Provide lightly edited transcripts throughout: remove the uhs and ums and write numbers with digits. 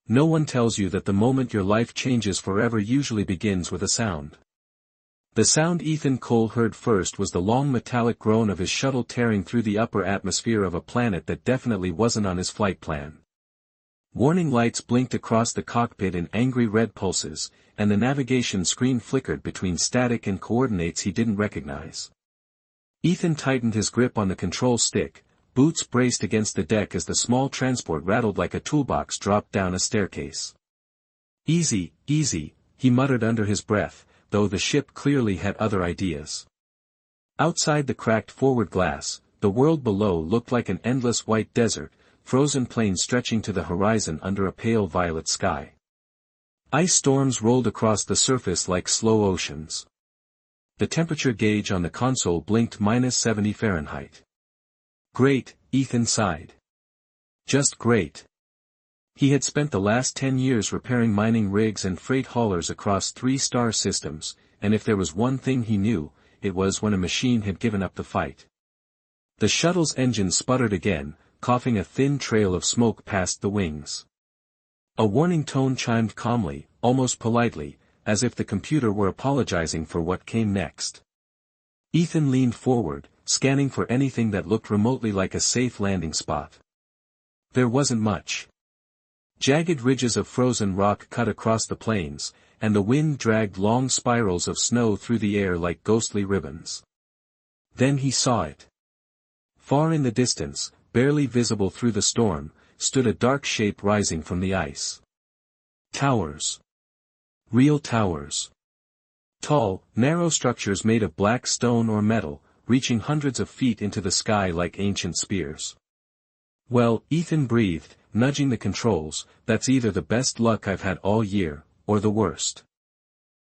No one tells you that the moment your life changes forever usually begins with a sound. The sound Ethan Cole heard first was the long metallic groan of his shuttle tearing through the upper atmosphere of a planet that definitely wasn't on his flight plan. Warning lights blinked across the cockpit in angry red pulses, and the navigation screen flickered between static and coordinates he didn't recognize. Ethan tightened his grip on the control stick, boots braced against the deck as the small transport rattled like a toolbox dropped down a staircase. "Easy, easy," he muttered under his breath, though the ship clearly had other ideas. Outside the cracked forward glass, the world below looked like an endless white desert, frozen plains stretching to the horizon under a pale violet sky. Ice storms rolled across the surface like slow oceans. The temperature gauge on the console blinked -70 Fahrenheit. "Great," Ethan sighed. Just great. He had spent the last 10 years repairing mining rigs and freight haulers across 3-star systems, and if there was one thing he knew, it was when a machine had given up the fight. The shuttle's engine sputtered again, coughing a thin trail of smoke past the wings. A warning tone chimed calmly, almost politely, as if the computer were apologizing for what came next. Ethan leaned forward, scanning for anything that looked remotely like a safe landing spot. There wasn't much. Jagged ridges of frozen rock cut across the plains, and the wind dragged long spirals of snow through the air like ghostly ribbons. Then he saw it. Far in the distance, barely visible through the storm, stood a dark shape rising from the ice. Towers. Real towers. Tall, narrow structures made of black stone or metal, reaching hundreds of feet into the sky like ancient spears. "Well," Ethan breathed, nudging the controls, "that's either the best luck I've had all year, or the worst."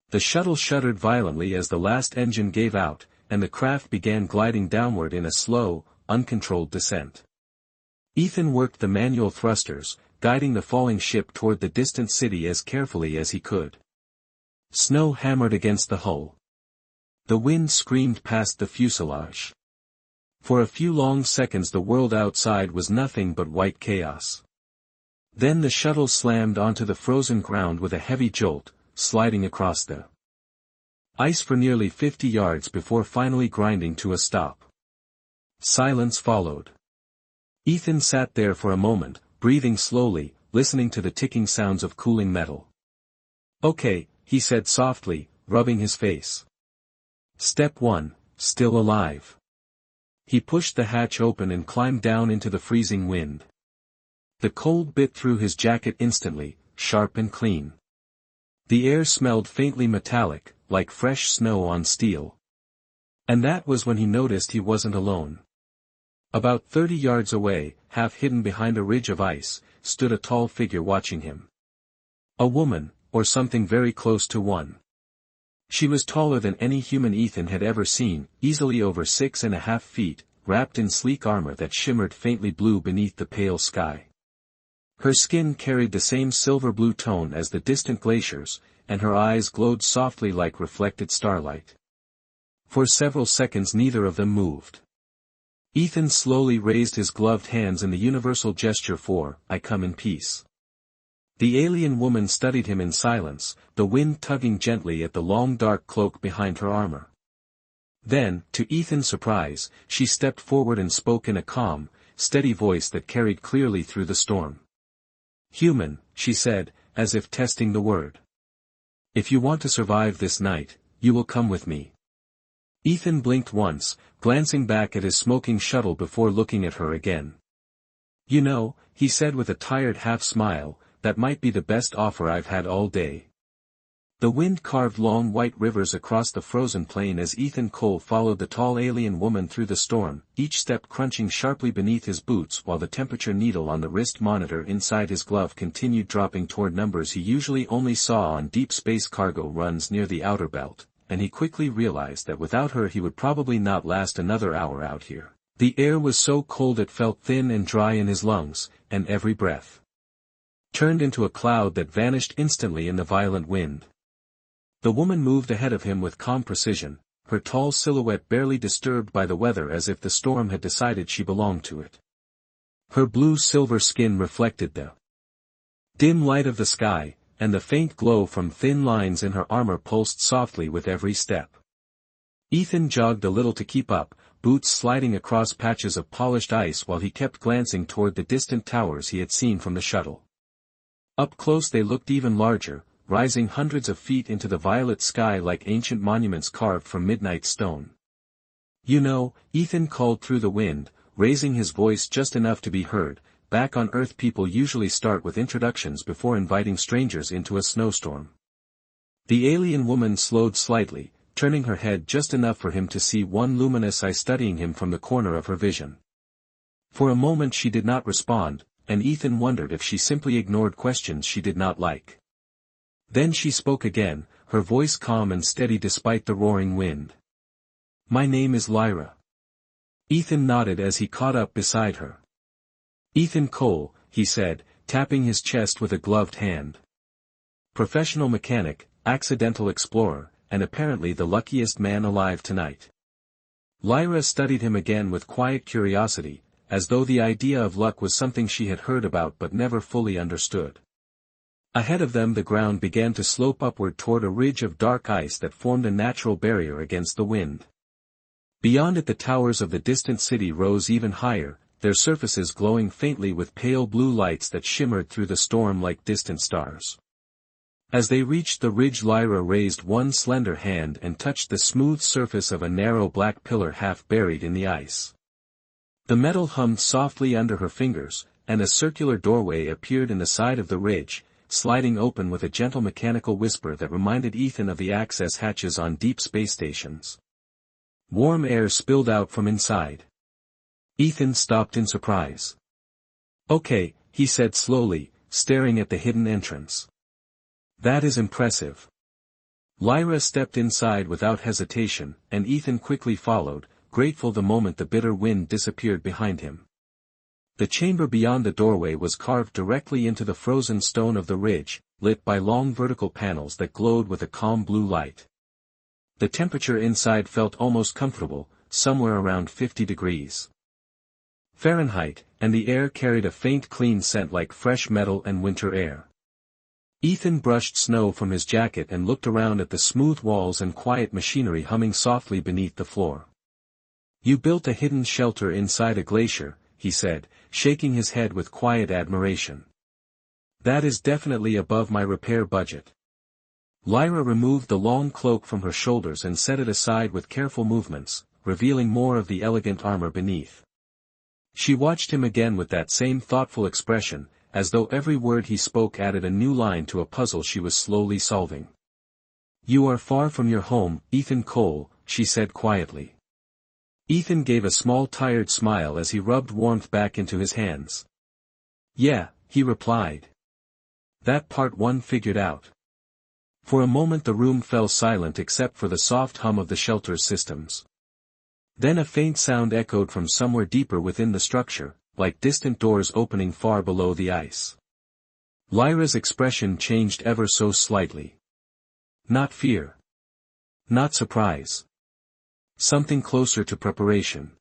The shuttle shuddered violently as the last engine gave out, and the craft began gliding downward in a slow, uncontrolled descent. Ethan worked the manual thrusters, guiding the falling ship toward the distant city as carefully as he could. Snow hammered against the hull. The wind screamed past the fuselage. For a few long seconds the world outside was nothing but white chaos. Then the shuttle slammed onto the frozen ground with a heavy jolt, sliding across the ice for nearly 50 yards before finally grinding to a stop. Silence followed. Ethan sat there for a moment, breathing slowly, listening to the ticking sounds of cooling metal. "Okay," he said softly, rubbing his face. "Step 1, still alive." He pushed the hatch open and climbed down into the freezing wind. The cold bit through his jacket instantly, sharp and clean. The air smelled faintly metallic, like fresh snow on steel. And that was when he noticed he wasn't alone. About 30 yards away, half hidden behind a ridge of ice, stood a tall figure watching him. A woman, or something very close to one. She was taller than any human Ethan had ever seen, easily over 6.5 feet, wrapped in sleek armor that shimmered faintly blue beneath the pale sky. Her skin carried the same silver-blue tone as the distant glaciers, and her eyes glowed softly like reflected starlight. For several seconds neither of them moved. Ethan slowly raised his gloved hands in the universal gesture for, "I come in peace." The alien woman studied him in silence, the wind tugging gently at the long dark cloak behind her armor. Then, to Ethan's surprise, she stepped forward and spoke in a calm, steady voice that carried clearly through the storm. "Human," she said, as if testing the word. "If you want to survive this night, you will come with me." Ethan blinked once, glancing back at his smoking shuttle before looking at her again. "You know," he said with a tired half-smile, "that might be the best offer I've had all day." The wind carved long white rivers across the frozen plain as Ethan Cole followed the tall alien woman through the storm, each step crunching sharply beneath his boots while the temperature needle on the wrist monitor inside his glove continued dropping toward numbers he usually only saw on deep space cargo runs near the outer belt, and he quickly realized that without her he would probably not last another hour out here. The air was so cold it felt thin and dry in his lungs, and every breath turned into a cloud that vanished instantly in the violent wind. The woman moved ahead of him with calm precision, her tall silhouette barely disturbed by the weather as if the storm had decided she belonged to it. Her blue-silver skin reflected the dim light of the sky, and the faint glow from thin lines in her armor pulsed softly with every step. Ethan jogged a little to keep up, boots sliding across patches of polished ice while he kept glancing toward the distant towers he had seen from the shuttle. Up close they looked even larger, rising hundreds of feet into the violet sky like ancient monuments carved from midnight stone. "You know," Ethan called through the wind, raising his voice just enough to be heard, "back on Earth people usually start with introductions before inviting strangers into a snowstorm." The alien woman slowed slightly, turning her head just enough for him to see one luminous eye studying him from the corner of her vision. For a moment she did not respond, and Ethan wondered if she simply ignored questions she did not like. Then she spoke again, her voice calm and steady despite the roaring wind. "My name is Lyra." Ethan nodded as he caught up beside her. "Ethan Cole," he said, tapping his chest with a gloved hand. "Professional mechanic, accidental explorer, and apparently the luckiest man alive tonight." Lyra studied him again with quiet curiosity, as though the idea of luck was something she had heard about but never fully understood. Ahead of them the ground began to slope upward toward a ridge of dark ice that formed a natural barrier against the wind. Beyond it the towers of the distant city rose even higher, their surfaces glowing faintly with pale blue lights that shimmered through the storm like distant stars. As they reached the ridge Lyra raised one slender hand and touched the smooth surface of a narrow black pillar half buried in the ice. The metal hummed softly under her fingers, and a circular doorway appeared in the side of the ridge, sliding open with a gentle mechanical whisper that reminded Ethan of the access hatches on deep space stations. Warm air spilled out from inside. Ethan stopped in surprise. "Okay," he said slowly, staring at the hidden entrance. "That is impressive." Lyra stepped inside without hesitation, and Ethan quickly followed, grateful the moment the bitter wind disappeared behind him. The chamber beyond the doorway was carved directly into the frozen stone of the ridge, lit by long vertical panels that glowed with a calm blue light. The temperature inside felt almost comfortable, somewhere around 50 degrees Fahrenheit, and the air carried a faint clean scent like fresh metal and winter air. Ethan brushed snow from his jacket and looked around at the smooth walls and quiet machinery humming softly beneath the floor. "You built a hidden shelter inside a glacier," he said, shaking his head with quiet admiration. "That is definitely above my repair budget." Lyra removed the long cloak from her shoulders and set it aside with careful movements, revealing more of the elegant armor beneath. She watched him again with that same thoughtful expression, as though every word he spoke added a new line to a puzzle she was slowly solving. "You are far from your home, Ethan Cole," she said quietly. Ethan gave a small tired smile as he rubbed warmth back into his hands. "Yeah," he replied. "That part one figured out." For a moment the room fell silent except for the soft hum of the shelter's systems. Then a faint sound echoed from somewhere deeper within the structure, like distant doors opening far below the ice. Lyra's expression changed ever so slightly. Not fear. Not surprise. Something closer to preparation.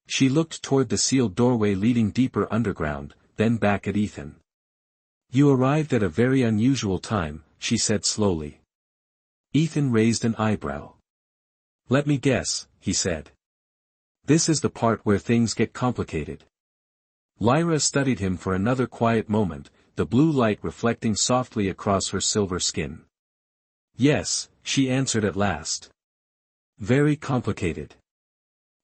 She looked toward the sealed doorway leading deeper underground, then back at Ethan. "You arrived at a very unusual time," she said slowly. Ethan raised an eyebrow. "Let me guess," he said. "This is the part where things get complicated." Lyra studied him for another quiet moment, the blue light reflecting softly across her silver skin. "Yes," she answered at last. "Very complicated."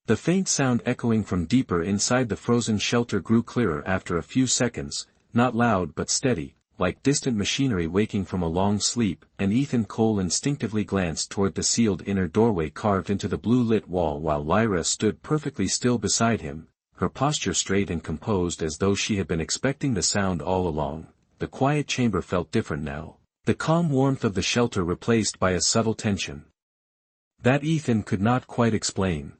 The faint sound echoing from deeper inside the frozen shelter grew clearer after a few seconds, not loud but steady, like distant machinery waking from a long sleep, and Ethan Cole instinctively glanced toward the sealed inner doorway carved into the blue-lit wall while Lyra stood perfectly still beside him, her posture straight and composed as though she had been expecting the sound all along. The quiet chamber felt different now, the calm warmth of the shelter replaced by a subtle tension that Ethan could not quite explain.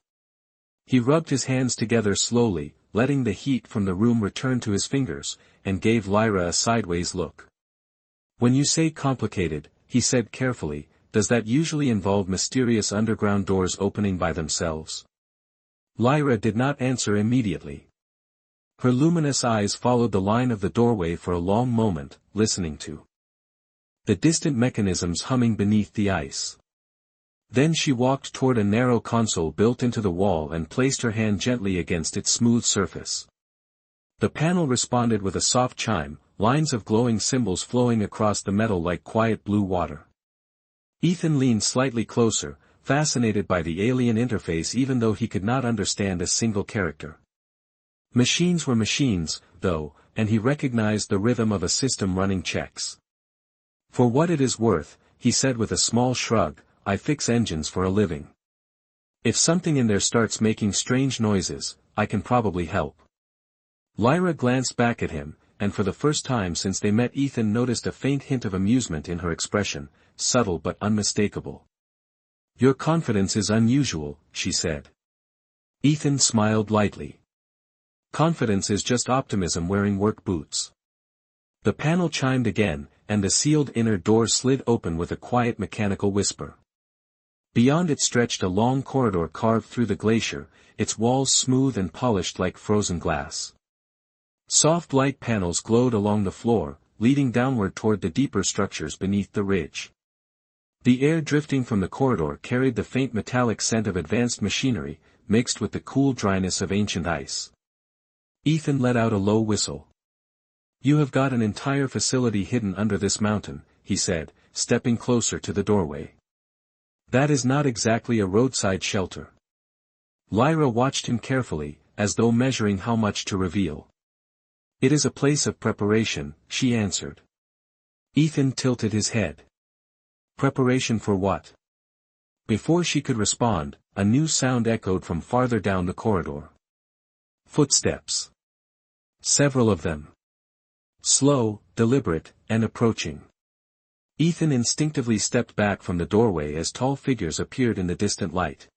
He rubbed his hands together slowly, letting the heat from the room return to his fingers, and gave Lyra a sideways look. "When you say complicated," he said carefully, "does that usually involve mysterious underground doors opening by themselves?" Lyra did not answer immediately. Her luminous eyes followed the line of the doorway for a long moment, listening to the distant mechanisms humming beneath the ice. Then she walked toward a narrow console built into the wall and placed her hand gently against its smooth surface. The panel responded with a soft chime, lines of glowing symbols flowing across the metal like quiet blue water. Ethan leaned slightly closer, fascinated by the alien interface even though he could not understand a single character. Machines were machines, though, and he recognized the rhythm of a system running checks. For what it is worth, he said with a small shrug, I fix engines for a living. If something in there starts making strange noises, I can probably help. Lyra glanced back at him, and for the first time since they met Ethan noticed a faint hint of amusement in her expression, subtle but unmistakable. Your confidence is unusual, she said. Ethan smiled lightly. Confidence is just optimism wearing work boots. The panel chimed again, and the sealed inner door slid open with a quiet mechanical whisper. Beyond it stretched a long corridor carved through the glacier, its walls smooth and polished like frozen glass. Soft light panels glowed along the floor, leading downward toward the deeper structures beneath the ridge. The air drifting from the corridor carried the faint metallic scent of advanced machinery, mixed with the cool dryness of ancient ice. Ethan let out a low whistle. You have got an entire facility hidden under this mountain, he said, stepping closer to the doorway. That is not exactly a roadside shelter. Lyra watched him carefully, as though measuring how much to reveal. It is a place of preparation, she answered. Ethan tilted his head. Preparation for what? Before she could respond, a new sound echoed from farther down the corridor. Footsteps. Several of them. Slow, deliberate, and approaching. Ethan instinctively stepped back from the doorway as tall figures appeared in the distant light.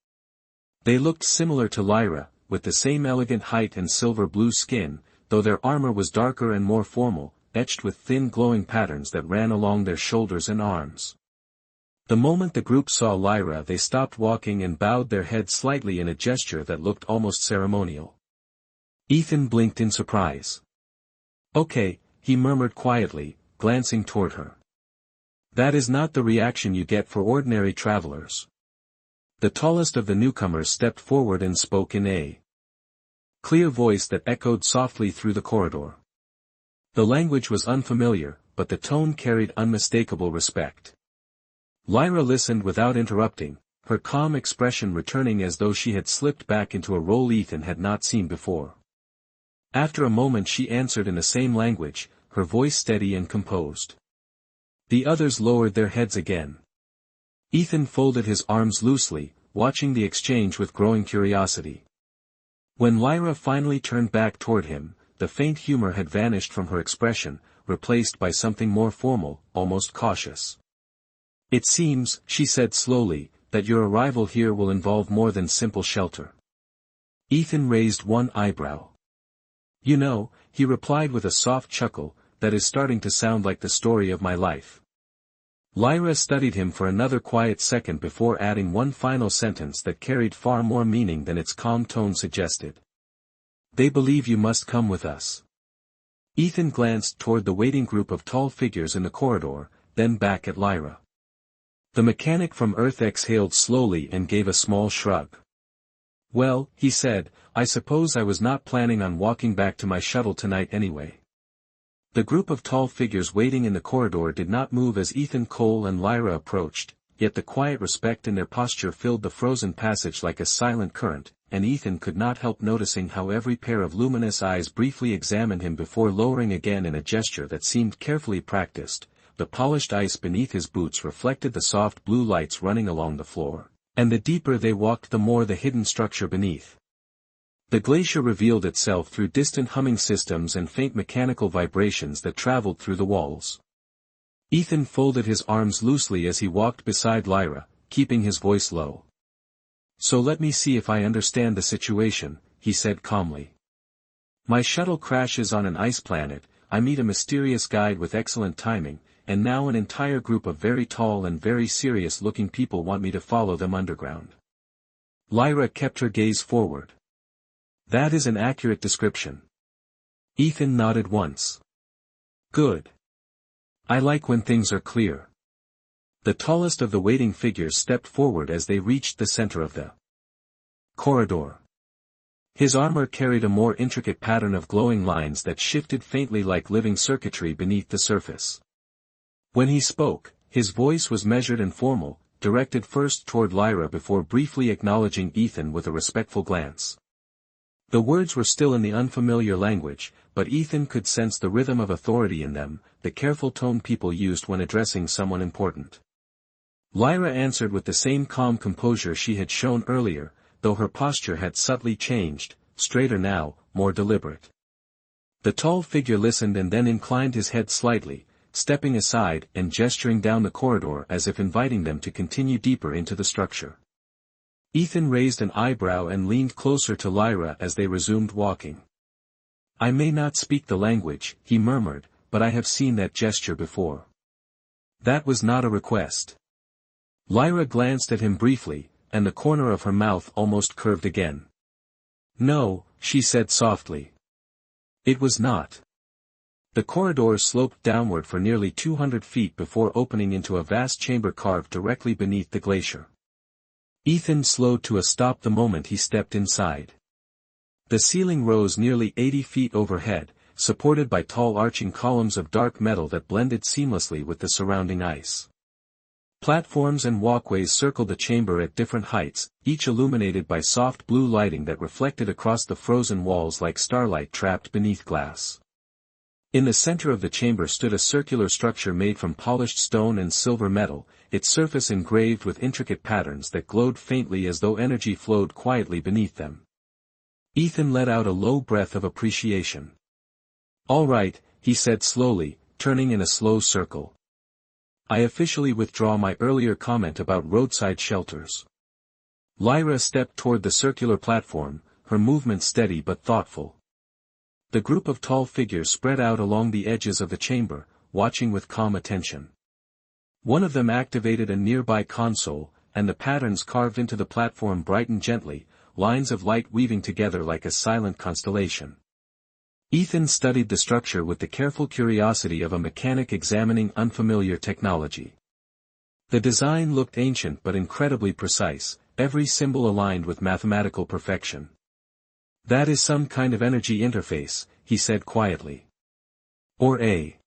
They looked similar to Lyra, with the same elegant height and silver blue skin, though their armor was darker and more formal, etched with thin glowing patterns that ran along their shoulders and arms. The moment the group saw Lyra they stopped walking and bowed their heads slightly in a gesture that looked almost ceremonial. Ethan blinked in surprise. Okay, he murmured quietly, glancing toward her. That is not the reaction you get for ordinary travelers. The tallest of the newcomers stepped forward and spoke in a clear voice that echoed softly through the corridor. The language was unfamiliar, but the tone carried unmistakable respect. Lyra listened without interrupting, her calm expression returning as though she had slipped back into a role Ethan had not seen before. After a moment she answered in the same language, her voice steady and composed. The others lowered their heads again. Ethan folded his arms loosely, watching the exchange with growing curiosity. When Lyra finally turned back toward him, the faint humor had vanished from her expression, replaced by something more formal, almost cautious. It seems, she said slowly, that your arrival here will involve more than simple shelter. Ethan raised one eyebrow. You know, he replied with a soft chuckle, that is starting to sound like the story of my life. Lyra studied him for another quiet second before adding one final sentence that carried far more meaning than its calm tone suggested. They believe you must come with us. Ethan glanced toward the waiting group of tall figures in the corridor, then back at Lyra. The mechanic from Earth exhaled slowly and gave a small shrug. Well, he said, I suppose I was not planning on walking back to my shuttle tonight anyway. The group of tall figures waiting in the corridor did not move as Ethan Cole and Lyra approached, yet the quiet respect in their posture filled the frozen passage like a silent current, and Ethan could not help noticing how every pair of luminous eyes briefly examined him before lowering again in a gesture that seemed carefully practiced. The polished ice beneath his boots reflected the soft blue lights running along the floor, and the deeper they walked the more the hidden structure beneath. The glacier revealed itself through distant humming systems and faint mechanical vibrations that traveled through the walls. Ethan folded his arms loosely as he walked beside Lyra, keeping his voice low. So let me see if I understand the situation, he said calmly. My shuttle crashes on an ice planet, I meet a mysterious guide with excellent timing, and now an entire group of very tall and very serious-looking people want me to follow them underground. Lyra kept her gaze forward. That is an accurate description. Ethan nodded once. Good. I like when things are clear. The tallest of the waiting figures stepped forward as they reached the center of the corridor. His armor carried a more intricate pattern of glowing lines that shifted faintly like living circuitry beneath the surface. When he spoke, his voice was measured and formal, directed first toward Lyra before briefly acknowledging Ethan with a respectful glance. The words were still in the unfamiliar language, but Ethan could sense the rhythm of authority in them, the careful tone people used when addressing someone important. Lyra answered with the same calm composure she had shown earlier, though her posture had subtly changed, straighter now, more deliberate. The tall figure listened and then inclined his head slightly, stepping aside and gesturing down the corridor as if inviting them to continue deeper into the structure. Ethan raised an eyebrow and leaned closer to Lyra as they resumed walking. I may not speak the language, he murmured, but I have seen that gesture before. That was not a request. Lyra glanced at him briefly, and the corner of her mouth almost curved again. No, she said softly. It was not. The corridor sloped downward for nearly 200 feet before opening into a vast chamber carved directly beneath the glacier. Ethan slowed to a stop the moment he stepped inside. The ceiling rose nearly 80 feet overhead, supported by tall arching columns of dark metal that blended seamlessly with the surrounding ice. Platforms and walkways circled the chamber at different heights, each illuminated by soft blue lighting that reflected across the frozen walls like starlight trapped beneath glass. In the center of the chamber stood a circular structure made from polished stone and silver metal, its surface engraved with intricate patterns that glowed faintly as though energy flowed quietly beneath them. Ethan let out a low breath of appreciation. All right, he said slowly, turning in a slow circle. I officially withdraw my earlier comment about roadside shelters. Lyra stepped toward the circular platform, her movement steady but thoughtful. The group of tall figures spread out along the edges of the chamber, watching with calm attention. One of them activated a nearby console, and the patterns carved into the platform brightened gently, lines of light weaving together like a silent constellation. Ethan studied the structure with the careful curiosity of a mechanic examining unfamiliar technology. The design looked ancient but incredibly precise, every symbol aligned with mathematical perfection. That is some kind of energy interface, he said quietly. Or a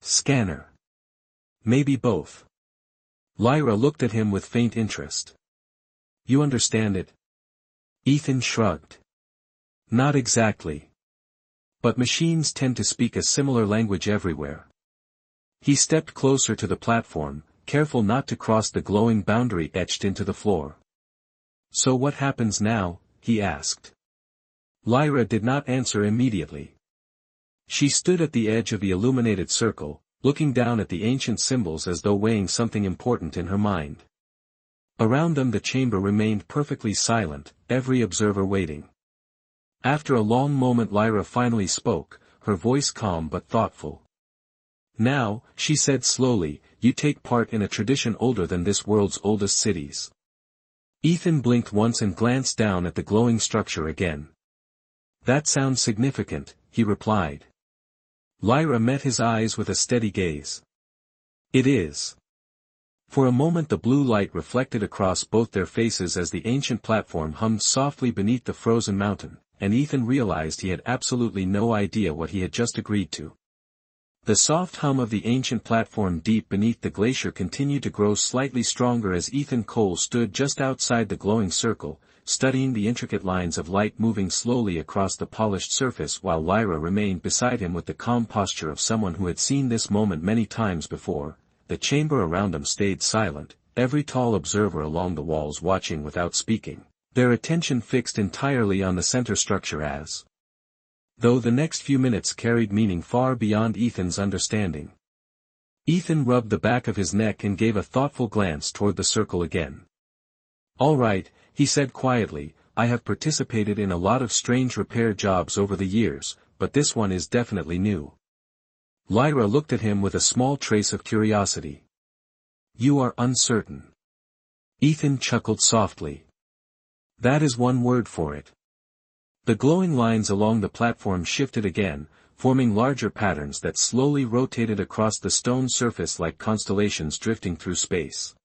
scanner. Maybe both. Lyra looked at him with faint interest. You understand it? Ethan shrugged. Not exactly. But machines tend to speak a similar language everywhere. He stepped closer to the platform, careful not to cross the glowing boundary etched into the floor. So what happens now? He asked. Lyra did not answer immediately. She stood at the edge of the illuminated circle, looking down at the ancient symbols as though weighing something important in her mind. Around them the chamber remained perfectly silent, every observer waiting. After a long moment Lyra finally spoke, her voice calm but thoughtful. Now, she said slowly, you take part in a tradition older than this world's oldest cities. Ethan blinked once and glanced down at the glowing structure again. That sounds significant, he replied. Lyra met his eyes with a steady gaze. It is. For a moment the blue light reflected across both their faces as the ancient platform hummed softly beneath the frozen mountain, and Ethan realized he had absolutely no idea what he had just agreed to. The soft hum of the ancient platform deep beneath the glacier continued to grow slightly stronger as Ethan Cole stood just outside the glowing circle, studying the intricate lines of light moving slowly across the polished surface while Lyra remained beside him with the calm posture of someone who had seen this moment many times before. The chamber around them stayed silent, every tall observer along the walls watching without speaking, their attention fixed entirely on the center structure as though the next few minutes carried meaning far beyond Ethan's understanding. Ethan rubbed the back of his neck and gave a thoughtful glance toward the circle again. All right, he said quietly, I have participated in a lot of strange repair jobs over the years, but this one is definitely new. Lyra looked at him with a small trace of curiosity. You are uncertain. Ethan chuckled softly. That is one word for it. The glowing lines along the platform shifted again, forming larger patterns that slowly rotated across the stone surface like constellations drifting through space.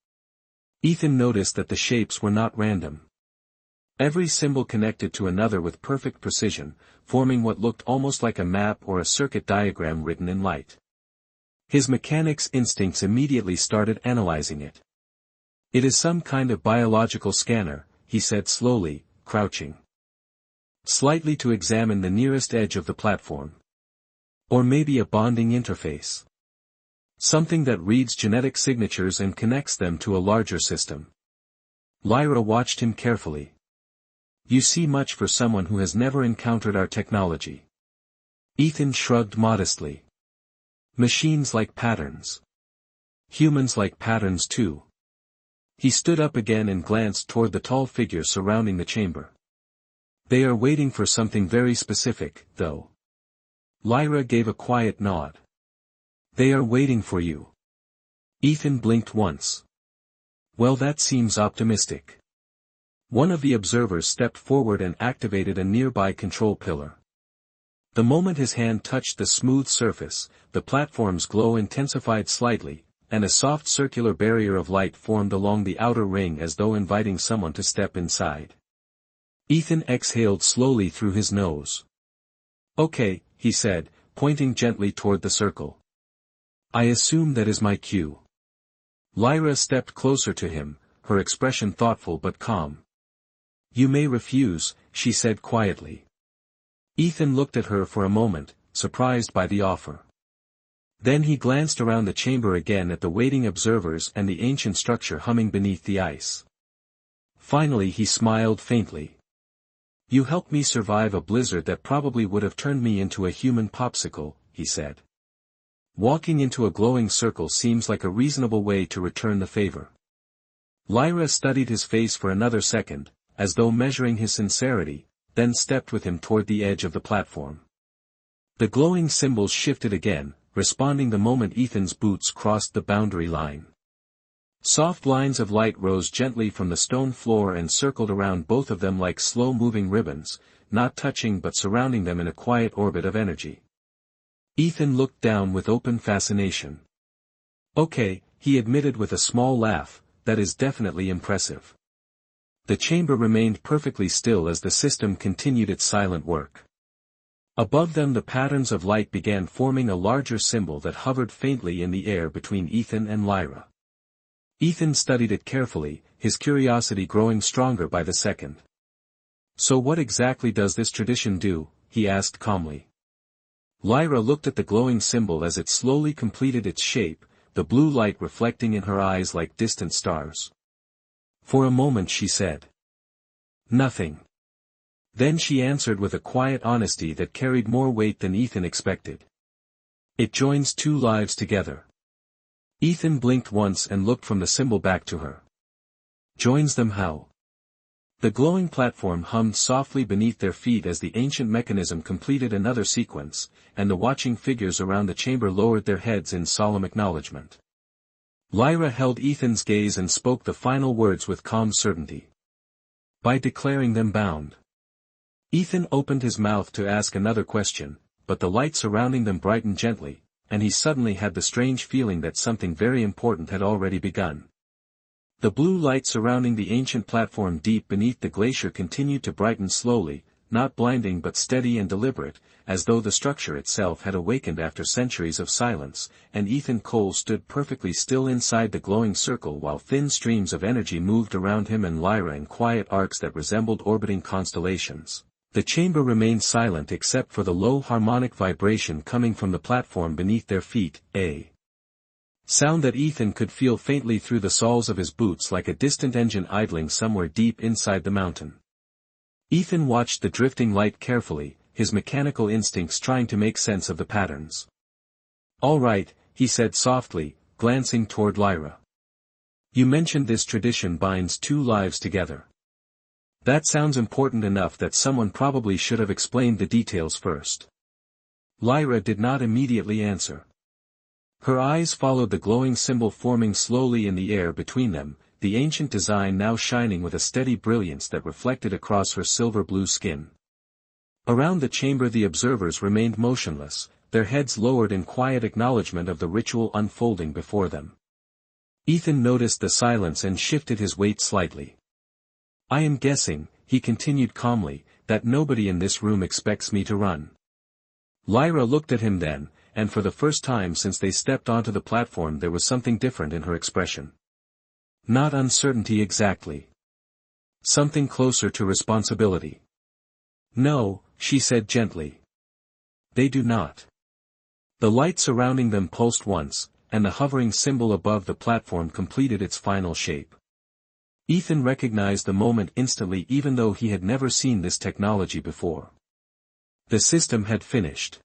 Ethan noticed that the shapes were not random. Every symbol connected to another with perfect precision, forming what looked almost like a map or a circuit diagram written in light. His mechanics instincts immediately started analyzing it. "It is some kind of biological scanner," he said slowly, crouching slightly to examine the nearest edge of the platform. "Or maybe a bonding interface. Something that reads genetic signatures and connects them to a larger system." Lyra watched him carefully. "You see much for someone who has never encountered our technology." Ethan shrugged modestly. "Machines like patterns. Humans like patterns too." He stood up again and glanced toward the tall figure surrounding the chamber. "They are waiting for something very specific, though." Lyra gave a quiet nod. "They are waiting for you." Ethan blinked once. "Well, that seems optimistic." One of the observers stepped forward and activated a nearby control pillar. The moment his hand touched the smooth surface, the platform's glow intensified slightly, and a soft circular barrier of light formed along the outer ring as though inviting someone to step inside. Ethan exhaled slowly through his nose. "Okay," he said, pointing gently toward the circle. "I assume that is my cue." Lyra stepped closer to him, her expression thoughtful but calm. "You may refuse," she said quietly. Ethan looked at her for a moment, surprised by the offer. Then he glanced around the chamber again at the waiting observers and the ancient structure humming beneath the ice. Finally he smiled faintly. "You helped me survive a blizzard that probably would have turned me into a human popsicle," he said. "Walking into a glowing circle seems like a reasonable way to return the favor." Lyra studied his face for another second, as though measuring his sincerity, then stepped with him toward the edge of the platform. The glowing symbols shifted again, responding the moment Ethan's boots crossed the boundary line. Soft lines of light rose gently from the stone floor and circled around both of them like slow-moving ribbons, not touching but surrounding them in a quiet orbit of energy. Ethan looked down with open fascination. "Okay," he admitted with a small laugh, "that is definitely impressive." The chamber remained perfectly still as the system continued its silent work. Above them the patterns of light began forming a larger symbol that hovered faintly in the air between Ethan and Lyra. Ethan studied it carefully, his curiosity growing stronger by the second. "So what exactly does this tradition do?" he asked calmly. Lyra looked at the glowing symbol as it slowly completed its shape, the blue light reflecting in her eyes like distant stars. For a moment she said, "Nothing." Then she answered with a quiet honesty that carried more weight than Ethan expected. "It joins two lives together." Ethan blinked once and looked from the symbol back to her. "Joins them how?" The glowing platform hummed softly beneath their feet as the ancient mechanism completed another sequence, and the watching figures around the chamber lowered their heads in solemn acknowledgement. Lyra held Ethan's gaze and spoke the final words with calm certainty. "By declaring them bound." Ethan opened his mouth to ask another question, but the light surrounding them brightened gently, and he suddenly had the strange feeling that something very important had already begun. The blue light surrounding the ancient platform deep beneath the glacier continued to brighten slowly, not blinding but steady and deliberate, as though the structure itself had awakened after centuries of silence, and Ethan Cole stood perfectly still inside the glowing circle while thin streams of energy moved around him and Lyra in quiet arcs that resembled orbiting constellations. The chamber remained silent except for the low harmonic vibration coming from the platform beneath their feet, a sound that Ethan could feel faintly through the soles of his boots like a distant engine idling somewhere deep inside the mountain. Ethan watched the drifting light carefully, his mechanical instincts trying to make sense of the patterns. "All right," he said softly, glancing toward Lyra. "You mentioned this tradition binds two lives together. That sounds important enough that someone probably should have explained the details first." Lyra did not immediately answer. Her eyes followed the glowing symbol forming slowly in the air between them, the ancient design now shining with a steady brilliance that reflected across her silver blue skin. Around the chamber the observers remained motionless, their heads lowered in quiet acknowledgement of the ritual unfolding before them. Ethan noticed the silence and shifted his weight slightly. "I am guessing," he continued calmly, "that nobody in this room expects me to run." Lyra looked at him then, and for the first time since they stepped onto the platform there was something different in her expression. Not uncertainty exactly. Something closer to responsibility. "No," she said gently. "They do not." The light surrounding them pulsed once, and the hovering symbol above the platform completed its final shape. Ethan recognized the moment instantly even though he had never seen this technology before. The system had finished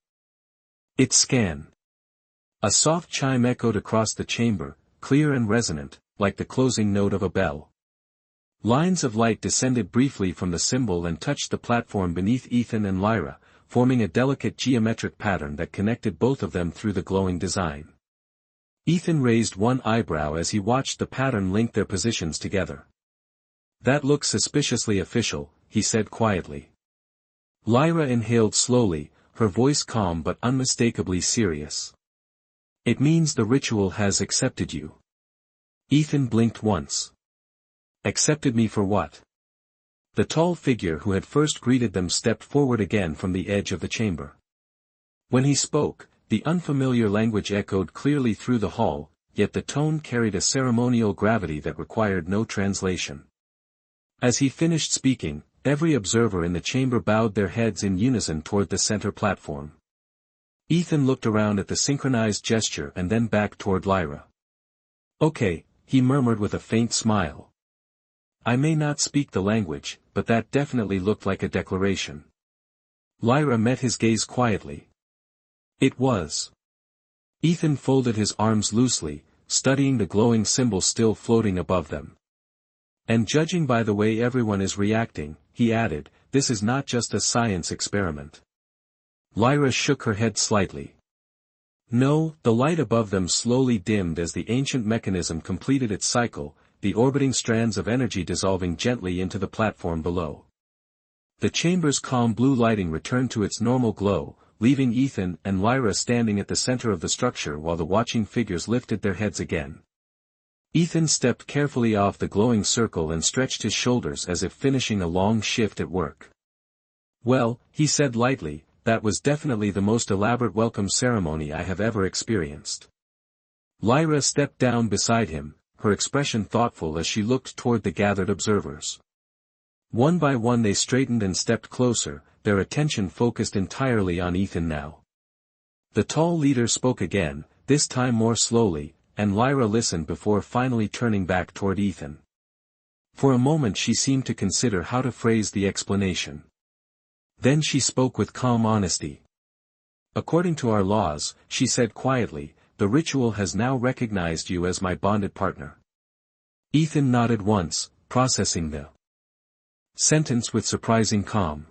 its scan. A soft chime echoed across the chamber, clear and resonant, like the closing note of a bell. Lines of light descended briefly from the symbol and touched the platform beneath Ethan and Lyra, forming a delicate geometric pattern that connected both of them through the glowing design. Ethan raised one eyebrow as he watched the pattern link their positions together. "That looks suspiciously official," he said quietly. Lyra inhaled slowly, her voice calm but unmistakably serious. "It means the ritual has accepted you." Ethan blinked once. "Accepted me for what?" The tall figure who had first greeted them stepped forward again from the edge of the chamber. When he spoke, the unfamiliar language echoed clearly through the hall, yet the tone carried a ceremonial gravity that required no translation. As he finished speaking, every observer in the chamber bowed their heads in unison toward the center platform. Ethan looked around at the synchronized gesture and then back toward Lyra. "Okay," he murmured with a faint smile. "I may not speak the language, but that definitely looked like a declaration." Lyra met his gaze quietly. "It was." Ethan folded his arms loosely, studying the glowing symbol still floating above them. "And judging by the way everyone is reacting," he added, "this is not just a science experiment." Lyra shook her head slightly. "No." The light above them slowly dimmed as the ancient mechanism completed its cycle, the orbiting strands of energy dissolving gently into the platform below. The chamber's calm blue lighting returned to its normal glow, leaving Ethan and Lyra standing at the center of the structure while the watching figures lifted their heads again. Ethan stepped carefully off the glowing circle and stretched his shoulders as if finishing a long shift at work. "Well," he said lightly, "that was definitely the most elaborate welcome ceremony I have ever experienced." Lyra stepped down beside him, her expression thoughtful as she looked toward the gathered observers. One by one they straightened and stepped closer, their attention focused entirely on Ethan now. The tall leader spoke again, this time more slowly, and Lyra listened before finally turning back toward Ethan. For a moment she seemed to consider how to phrase the explanation. Then she spoke with calm honesty. "According to our laws," she said quietly, "the ritual has now recognized you as my bonded partner." Ethan nodded once, processing the sentence with surprising calm.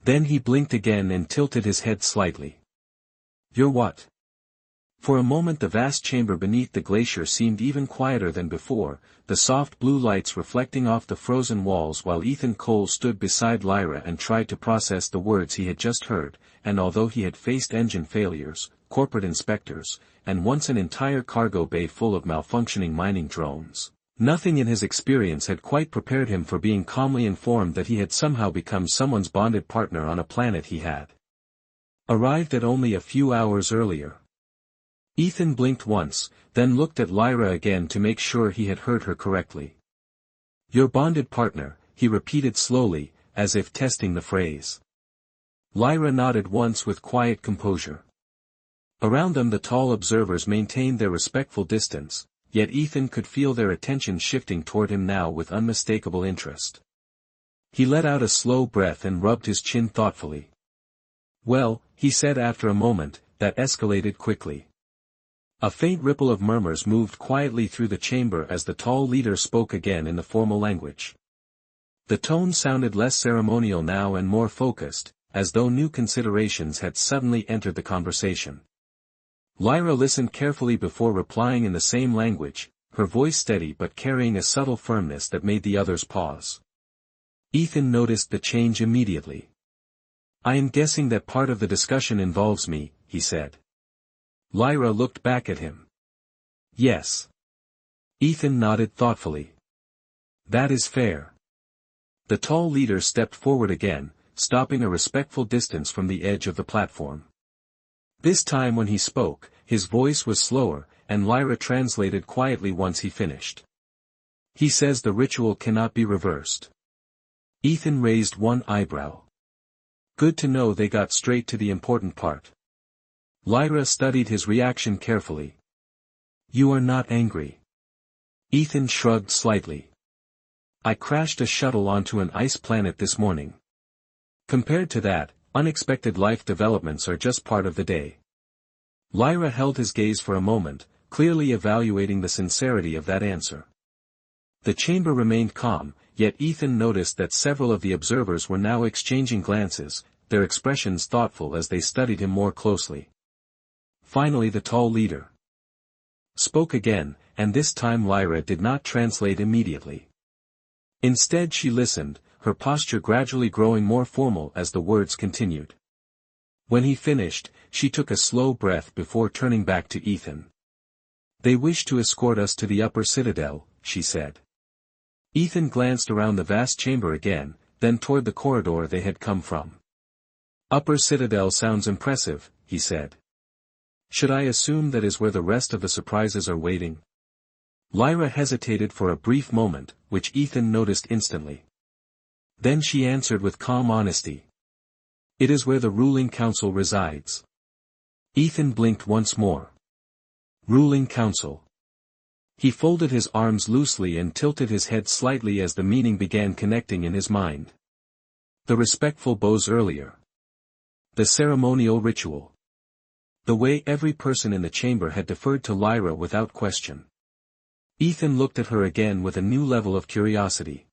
Then he blinked again and tilted his head slightly. "You're what?" For a moment the vast chamber beneath the glacier seemed even quieter than before, the soft blue lights reflecting off the frozen walls while Ethan Cole stood beside Lyra and tried to process the words he had just heard, and although he had faced engine failures, corporate inspectors, and once an entire cargo bay full of malfunctioning mining drones, nothing in his experience had quite prepared him for being calmly informed that he had somehow become someone's bonded partner on a planet he had arrived at only a few hours earlier. Ethan blinked once, then looked at Lyra again to make sure he had heard her correctly. "Your bonded partner," he repeated slowly, as if testing the phrase. Lyra nodded once with quiet composure. Around them the tall observers maintained their respectful distance, yet Ethan could feel their attention shifting toward him now with unmistakable interest. He let out a slow breath and rubbed his chin thoughtfully. "Well," he said after a moment, "that escalated quickly." A faint ripple of murmurs moved quietly through the chamber as the tall leader spoke again in the formal language. The tone sounded less ceremonial now and more focused, as though new considerations had suddenly entered the conversation. Lyra listened carefully before replying in the same language, her voice steady but carrying a subtle firmness that made the others pause. Ethan noticed the change immediately. I am guessing that part of the discussion involves me, he said. Lyra looked back at him. Yes. Ethan nodded thoughtfully. That is fair. The tall leader stepped forward again, stopping a respectful distance from the edge of the platform. This time when he spoke, his voice was slower, and Lyra translated quietly once he finished. He says the ritual cannot be reversed. Ethan raised one eyebrow. Good to know they got straight to the important part. Lyra studied his reaction carefully. You are not angry. Ethan shrugged slightly. I crashed a shuttle onto an ice planet this morning. Compared to that, unexpected life developments are just part of the day. Lyra held his gaze for a moment, clearly evaluating the sincerity of that answer. The chamber remained calm, yet Ethan noticed that several of the observers were now exchanging glances, their expressions thoughtful as they studied him more closely. Finally the tall leader spoke again, and this time Lyra did not translate immediately. Instead she listened, her posture gradually growing more formal as the words continued. When he finished, she took a slow breath before turning back to Ethan. They wish to escort us to the upper citadel, she said. Ethan glanced around the vast chamber again, then toward the corridor they had come from. Upper citadel sounds impressive, he said. Should I assume that is where the rest of the surprises are waiting? Lyra hesitated for a brief moment, which Ethan noticed instantly. Then she answered with calm honesty. It is where the ruling council resides. Ethan blinked once more. Ruling council. He folded his arms loosely and tilted his head slightly as the meaning began connecting in his mind. The respectful bows earlier. The ceremonial ritual. The way every person in the chamber had deferred to Lyra without question. Ethan looked at her again with a new level of curiosity.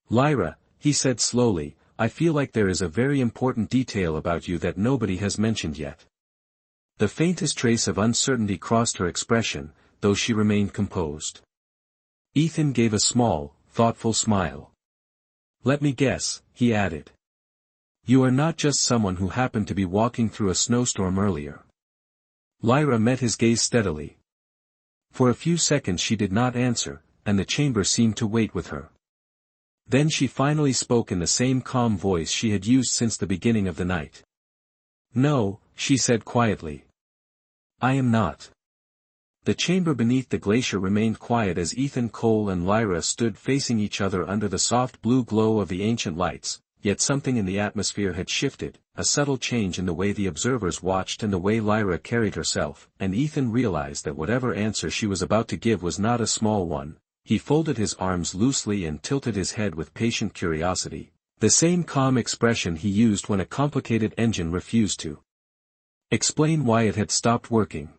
Lyra, he said slowly, I feel like there is a very important detail about you that nobody has mentioned yet. The faintest trace of uncertainty crossed her expression, though she remained composed. Ethan gave a small, thoughtful smile. Let me guess, he added. You are not just someone who happened to be walking through a snowstorm earlier. Lyra met his gaze steadily. For a few seconds she did not answer, and the chamber seemed to wait with her. Then she finally spoke in the same calm voice she had used since the beginning of the night. No, she said quietly. I am not. The chamber beneath the glacier remained quiet as Ethan Cole and Lyra stood facing each other under the soft blue glow of the ancient lights, yet something in the atmosphere had shifted, a subtle change in the way the observers watched and the way Lyra carried herself, and Ethan realized that whatever answer she was about to give was not a small one. He folded his arms loosely and tilted his head with patient curiosity, the same calm expression he used when a complicated engine refused to explain why it had stopped working.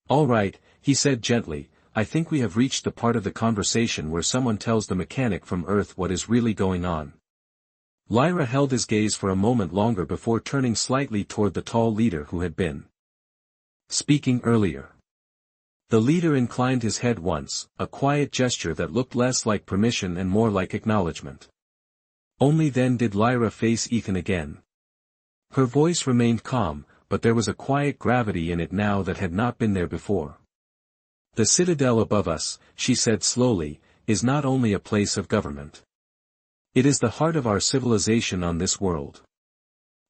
All right, he said gently, I think we have reached the part of the conversation where someone tells the mechanic from Earth what is really going on. Lyra held his gaze for a moment longer before turning slightly toward the tall leader who had been speaking earlier. The leader inclined his head once, a quiet gesture that looked less like permission and more like acknowledgement. Only then did Lyra face Ethan again. Her voice remained calm, but there was a quiet gravity in it now that had not been there before. The citadel above us, she said slowly, is not only a place of government. It is the heart of our civilization on this world.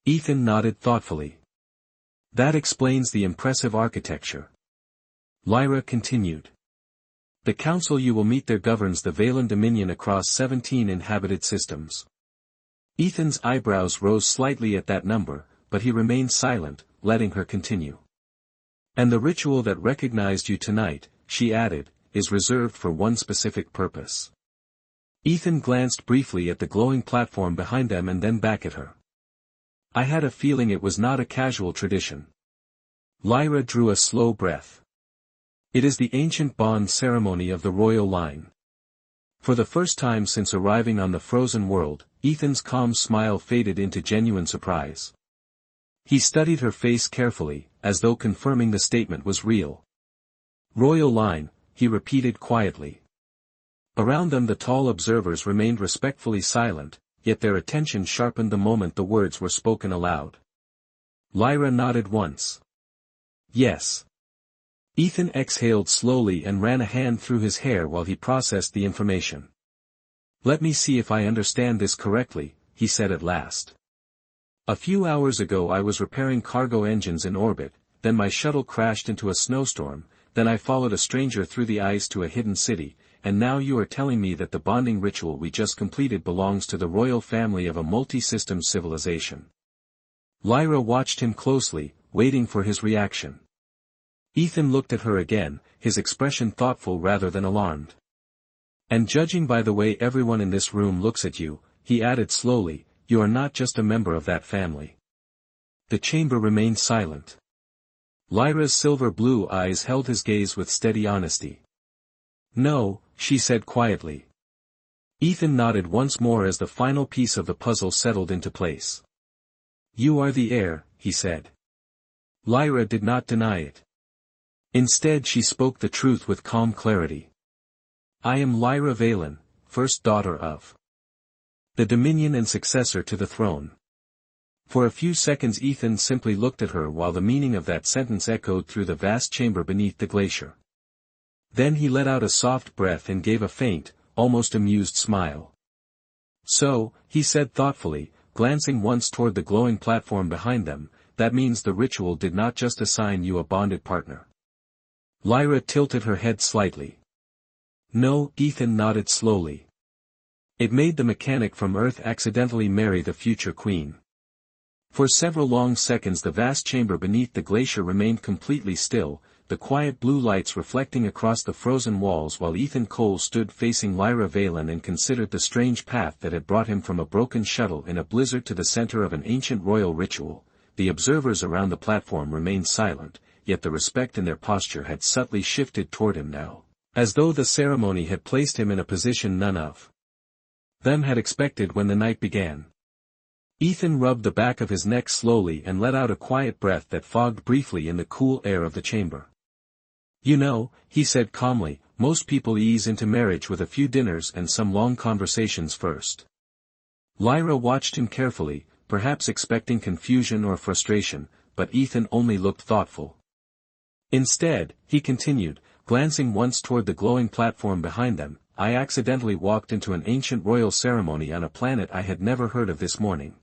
Ethan nodded thoughtfully. That explains the impressive architecture. Lyra continued. The council you will meet there governs the Valen Dominion across 17 inhabited systems. Ethan's eyebrows rose slightly at that number, but he remained silent, letting her continue. And the ritual that recognized you tonight, she added, is reserved for one specific purpose. Ethan glanced briefly at the glowing platform behind them and then back at her. I had a feeling it was not a casual tradition. Lyra drew a slow breath. It is the ancient bond ceremony of the royal line. For the first time since arriving on the frozen world, Ethan's calm smile faded into genuine surprise. He studied her face carefully, as though confirming the statement was real. Royal line, he repeated quietly. Around them the tall observers remained respectfully silent, yet their attention sharpened the moment the words were spoken aloud. Lyra nodded once. Yes. Ethan exhaled slowly and ran a hand through his hair while he processed the information. Let me see if I understand this correctly, he said at last. A few hours ago I was repairing cargo engines in orbit, then my shuttle crashed into a snowstorm, then I followed a stranger through the ice to a hidden city, and now you are telling me that the bonding ritual we just completed belongs to the royal family of a multi-system civilization. Lyra watched him closely, waiting for his reaction. Ethan looked at her again, his expression thoughtful rather than alarmed. And judging by the way everyone in this room looks at you, he added slowly, you are not just a member of that family. The chamber remained silent. Lyra's silver blue eyes held his gaze with steady honesty. No, she said quietly. Ethan nodded once more as the final piece of the puzzle settled into place. You are the heir, he said. Lyra did not deny it. Instead she spoke the truth with calm clarity. I am Lyra Valen, first daughter of the Dominion and successor to the throne. For a few seconds Ethan simply looked at her while the meaning of that sentence echoed through the vast chamber beneath the glacier. Then he let out a soft breath and gave a faint, almost amused smile. So, he said thoughtfully, glancing once toward the glowing platform behind them, that means the ritual did not just assign you a bonded partner. Lyra tilted her head slightly. No, Ethan nodded slowly. It made the mechanic from Earth accidentally marry the future queen. For several long seconds the vast chamber beneath the glacier remained completely still, the quiet blue lights reflecting across the frozen walls while Ethan Cole stood facing Lyra Valen and considered the strange path that had brought him from a broken shuttle in a blizzard to the center of an ancient royal ritual. The observers around the platform remained silent, yet the respect in their posture had subtly shifted toward him now, as though the ceremony had placed him in a position none of them had expected when the night began. Ethan rubbed the back of his neck slowly and let out a quiet breath that fogged briefly in the cool air of the chamber. You know, he said calmly, most people ease into marriage with a few dinners and some long conversations first. Lyra watched him carefully, perhaps expecting confusion or frustration, but Ethan only looked thoughtful. Instead, he continued, glancing once toward the glowing platform behind them, I accidentally walked into an ancient royal ceremony on a planet I had never heard of this morning.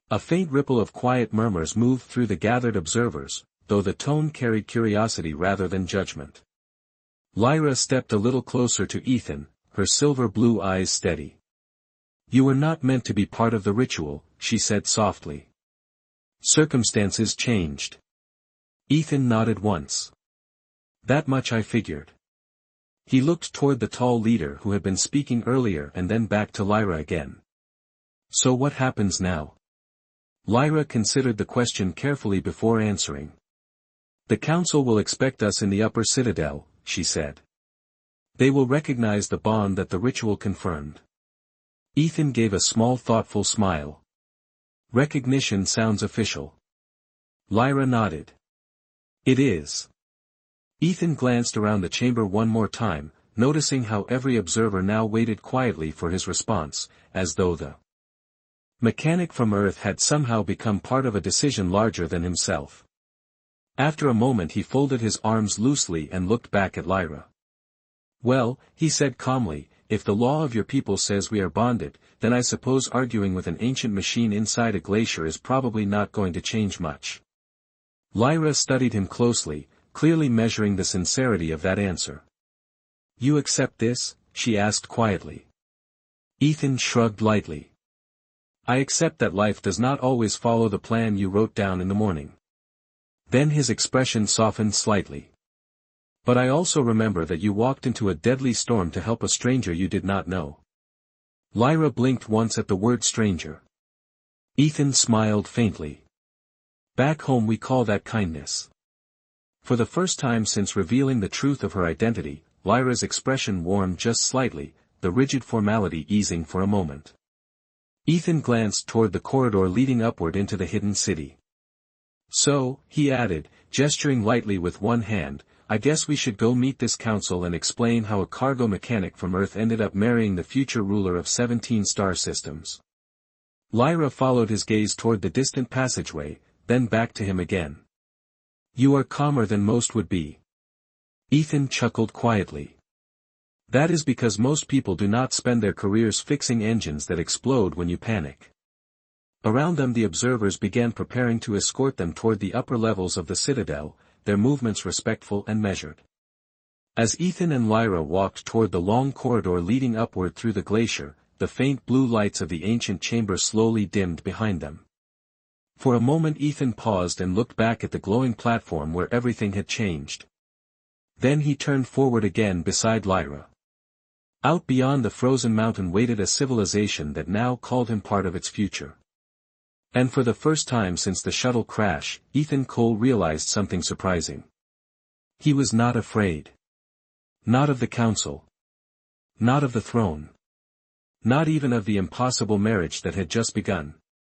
A faint ripple of quiet murmurs moved through the gathered observers, though the tone carried curiosity rather than judgment. Lyra stepped a little closer to Ethan, her silver blue eyes steady. You were not meant to be part of the ritual, she said softly. Circumstances changed. Ethan nodded once. That much I figured. He looked toward the tall leader who had been speaking earlier and then back to Lyra again. So what happens now? Lyra considered the question carefully before answering. The council will expect us in the upper citadel, she said. They will recognize the bond that the ritual confirmed. Ethan gave a small thoughtful smile. Recognition sounds official. Lyra nodded. It is. Ethan glanced around the chamber one more time, noticing how every observer now waited quietly for his response, as though the mechanic from Earth had somehow become part of a decision larger than himself. After a moment he folded his arms loosely and looked back at Lyra. Well, he said calmly, if the law of your people says we are bonded, then I suppose arguing with an ancient machine inside a glacier is probably not going to change much. Lyra studied him closely, clearly measuring the sincerity of that answer. You accept this? She asked quietly. Ethan shrugged lightly. I accept that life does not always follow the plan you wrote down in the morning. Then his expression softened slightly. But I also remember that you walked into a deadly storm to help a stranger you did not know. Lyra blinked once at the word stranger. Ethan smiled faintly. Back home we call that kindness. For the first time since revealing the truth of her identity, Lyra's expression warmed just slightly, the rigid formality easing for a moment. Ethan glanced toward the corridor leading upward into the hidden city. So, he added, gesturing lightly with one hand, I guess we should go meet this council and explain how a cargo mechanic from Earth ended up marrying the future ruler of 17 star systems. Lyra followed his gaze toward the distant passageway, then back to him again. You are calmer than most would be. Ethan chuckled quietly. That is because most people do not spend their careers fixing engines that explode when you panic. Around them the observers began preparing to escort them toward the upper levels of the citadel, their movements respectful and measured. As Ethan and Lyra walked toward the long corridor leading upward through the glacier, the faint blue lights of the ancient chamber slowly dimmed behind them. For a moment Ethan paused and looked back at the glowing platform where everything had changed. Then he turned forward again beside Lyra. Out beyond the frozen mountain waited a civilization that now called him part of its future. And for the first time since the shuttle crash, Ethan Cole realized something surprising. He was not afraid. Not of the council. Not of the throne. Not even of the impossible marriage that had just begun.